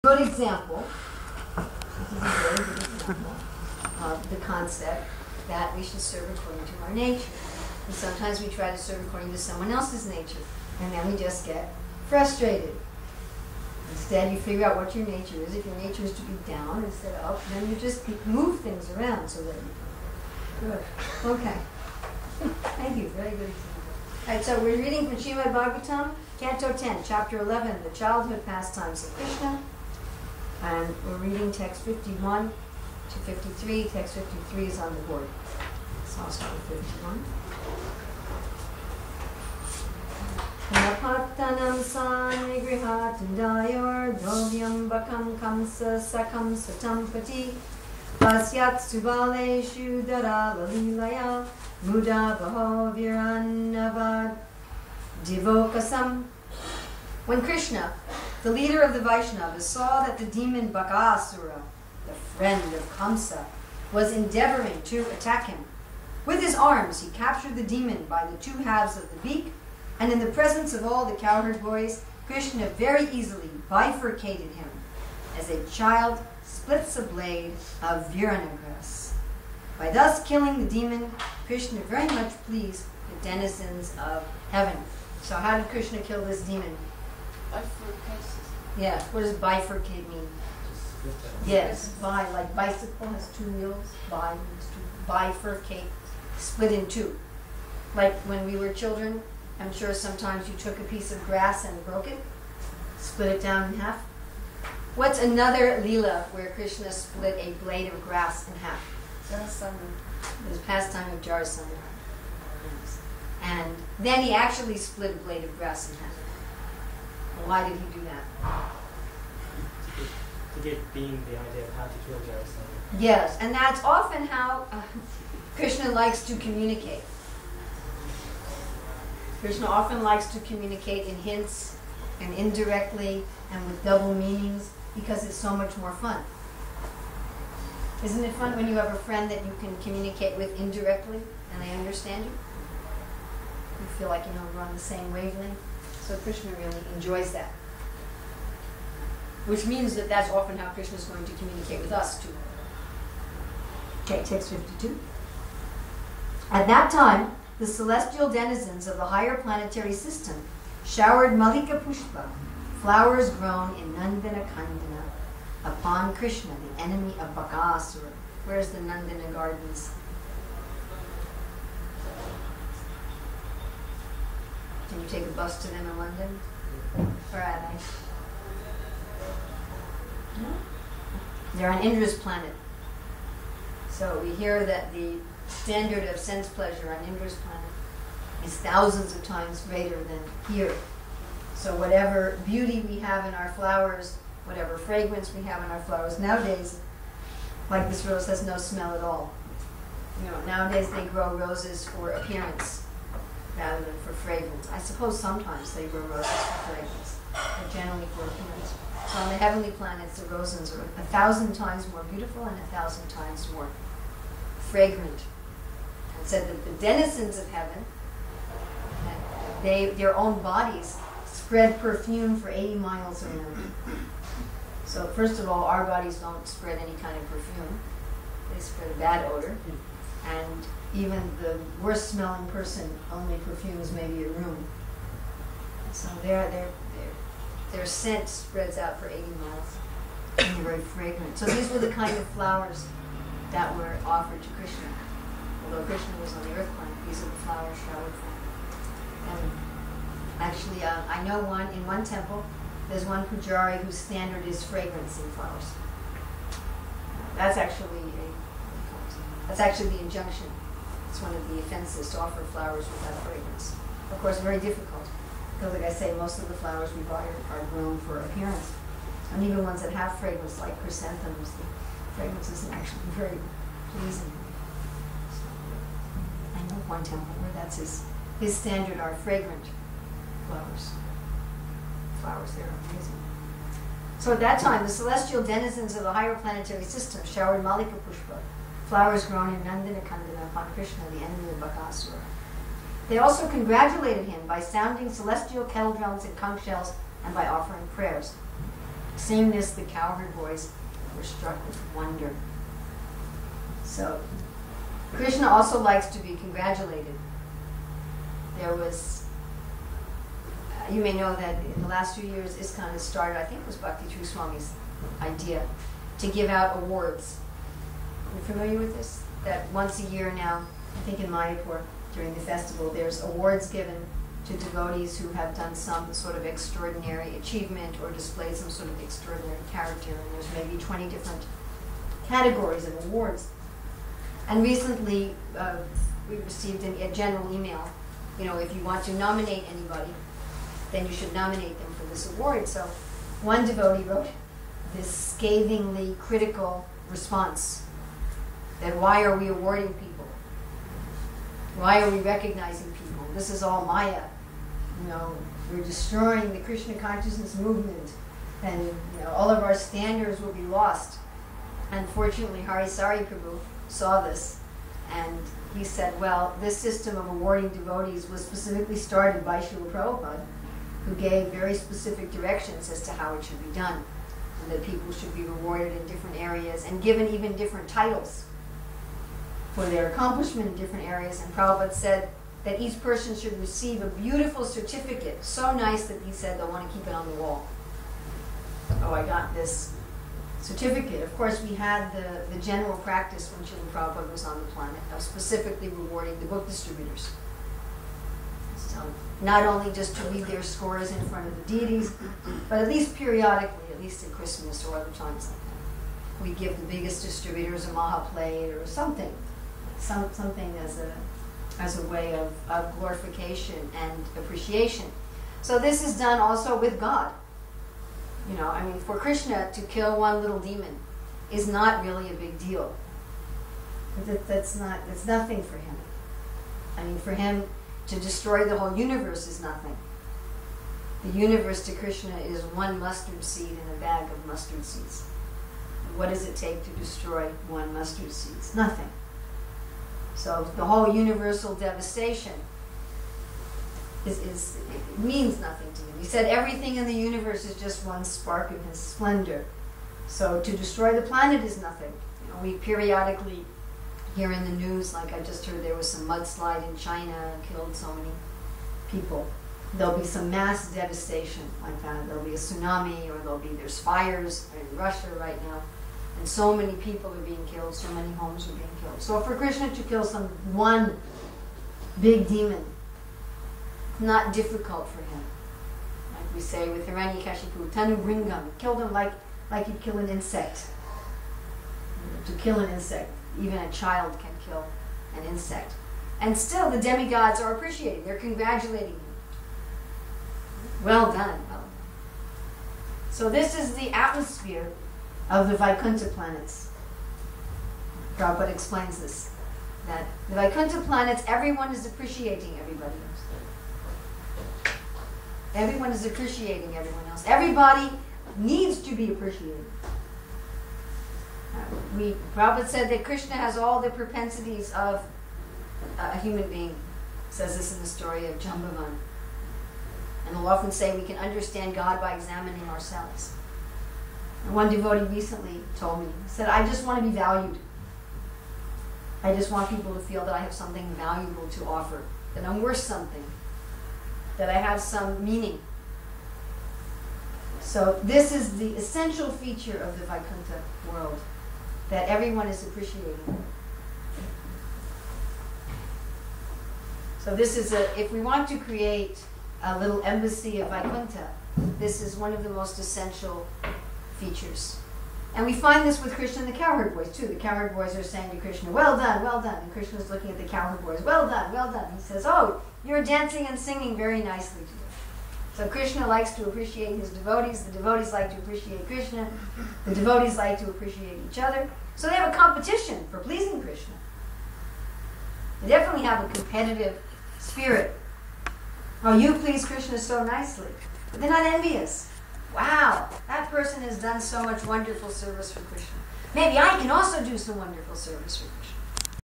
Good example, this is a very good example of the concept that we should serve according to our nature. And sometimes we try to serve according to someone else's nature, and then we just get frustrated. Instead, you figure out what your nature is. If your nature is to be down instead of up, then you just move things around so that you can. Good. Okay. Thank you. Very good example. All right, so we're reading from Srimad Bhagavatam, Canto 10, Chapter 11, The Childhood Pastimes of Krishna. And we're reading text 51 to 53. Text 53 is on the board. So I'll start with 51. Napattanam sanigrihatandayor dovyam bakam kamsa sakam satampati pasyat subaleshu daralalilaya muda bahovirannavad divokasam. When Krishna, the leader of the Vaishnavas, saw that the demon Bakasura, the friend of Kamsa, was endeavoring to attack him, with his arms he captured the demon by the two halves of the beak, and in the presence of all the cowherd boys, Krishna very easily bifurcated him, as a child splits a blade of virana grass. By thus killing the demon, Krishna very much pleased the denizens of heaven. So how did Krishna kill this demon? Yeah, what does bifurcate mean? Yes, like bicycle has two wheels, means to bifurcate, split in two. Like when we were children, I'm sure sometimes you took a piece of grass and broke it, split it down in half. What's another lila where Krishna split a blade of grass in half? Jarasandha. It was pastime of Jarasandha. And then he actually split a blade of grass in half. Why did he do that? To give being the idea of how to kill Jarasandha. Yes, and that's often how Krishna likes to communicate. Krishna often likes to communicate in hints and indirectly and with double meanings because it's so much more fun. Isn't it fun when you have a friend that you can communicate with indirectly and they understand you? You feel like we're on the same wavelength. So Krishna really enjoys that. Which means that that's often how Krishna is going to communicate with us too. Okay, text 52. At that time, the celestial denizens of the higher planetary system showered Malika Pushpa, flowers grown in Nandana Kandana, upon Krishna, the enemy of Bakasura. Where's the Nandana gardens? Can you take a bus to them in London? Where are they? No? They're on Indra's planet. So we hear that the standard of sense pleasure on Indra's planet is thousands of times greater than here. So whatever beauty we have in our flowers, whatever fragrance we have in our flowers, nowadays, like this rose has no smell at all. Nowadays they grow roses for appearance rather than for fragrance. I suppose sometimes they grow roses for fragrance, but generally for appearance. So on the heavenly planets, the roses are 1,000 times more beautiful and 1,000 times more fragrant. And said that the denizens of heaven, their own bodies spread perfume for 80 miles around. So first of all, our bodies don't spread any kind of perfume. They spread a bad odor. And even the worst smelling person only perfumes maybe a room. So their scent spreads out for 80 miles. And they're very fragrant. So these were the kind of flowers that were offered to Krishna. Although Krishna was on the earth planet, these are the flowers showered from. And actually, I know in one temple, there's one pujari whose standard is fragrance in flowers. That's actually the injunction. It's one of the offenses to offer flowers without fragrance. Of course, very difficult. Because like I say, most of the flowers we buy are grown for appearance. And even ones that have fragrance, like chrysanthemums, the fragrance isn't actually very pleasing. So, I know one temple where that's his standard are fragrant flowers. Flowers there are amazing. So at that time, the celestial denizens of the higher planetary system showered Malika Pushpa, flowers grown in Nandana Kandana, upon Krishna, the enemy of Bakasura. They also congratulated him by sounding celestial kettle drums and conch shells and by offering prayers. Seeing this, the cowherd boys were struck with wonder. So, Krishna also likes to be congratulated. There was, you may know that in the last few years, ISKCON has started, I think it was Bhakti True Swami's idea, to give out awards. Are you familiar with this? That once a year now, I think in Mayapur, during the festival, there's awards given to devotees who have done some sort of extraordinary achievement or displayed some sort of extraordinary character. And there's maybe 20 different categories of awards. And recently, we received a general email, if you want to nominate anybody, then you should nominate them for this award. So one devotee wrote this scathingly critical response, that why are we awarding people? Why are we recognizing people? This is all Maya. We're destroying the Krishna consciousness movement, and all of our standards will be lost. Unfortunately, Hari Sari Prabhu saw this, and he said, well, this system of awarding devotees was specifically started by Srila Prabhupada, who gave very specific directions as to how it should be done, and that people should be rewarded in different areas and given even different titles for their accomplishment in different areas. And Prabhupada said that each person should receive a beautiful certificate, so nice that he said they'll want to keep it on the wall. Oh, I got this certificate. Of course, we had the general practice when Srila Prabhupada was on the planet of specifically rewarding the book distributors. So not only just to read their scores in front of the deities, but at least periodically, at least at Christmas or other times like that, we give the biggest distributors a Maha plate or something as a way of glorification and appreciation. So this is done also with God. For Krishna to kill one little demon is not really a big deal. It's nothing for him. For him to destroy the whole universe is nothing. The universe to Krishna is one mustard seed in a bag of mustard seeds. And what does it take to destroy one mustard seed? It's nothing. So the whole universal devastation it means nothing to him. He said everything in the universe is just one spark of his splendor. So to destroy the planet is nothing. We periodically hear in the news, like I just heard there was some mudslide in China and killed so many people. There'll be some mass devastation like that. There'll be a tsunami, or there's fires in Russia right now. And so many people are being killed, so many homes are being killed. So for Krishna to kill one big demon, not difficult for him. Like we say with Hiranyakashipu, Tanu Bringam, killed him like you'd kill an insect. To kill an insect, even a child can kill an insect. And still the demigods are appreciating, they're congratulating him. Well done, well done. So this is the atmosphere of the Vaikuntha planets. Prabhupada explains this, that the Vaikuntha planets, everyone is appreciating everybody else. Everyone is appreciating everyone else. Everybody needs to be appreciated. Prabhupada said that Krishna has all the propensities of a human being. Says this in the story of Jambavan. And we'll often say we can understand God by examining ourselves. And one devotee recently told me, he said, I just want to be valued. I just want people to feel that I have something valuable to offer, that I'm worth something, that I have some meaning. So this is the essential feature of the Vaikuntha world, that everyone is appreciating. So this is if we want to create a little embassy of Vaikuntha, this is one of the most essential features. And we find this with Krishna and the cowherd boys too. The cowherd boys are saying to Krishna, well done, well done. And Krishna's looking at the cowherd boys, well done, well done. He says, oh, you're dancing and singing very nicely today. So Krishna likes to appreciate his devotees. The devotees like to appreciate Krishna. The devotees like to appreciate each other. So they have a competition for pleasing Krishna. They definitely have a competitive spirit. Oh, you please Krishna so nicely. But they're not envious. Wow, that person has done so much wonderful service for Krishna. Maybe I can also do some wonderful service for Krishna.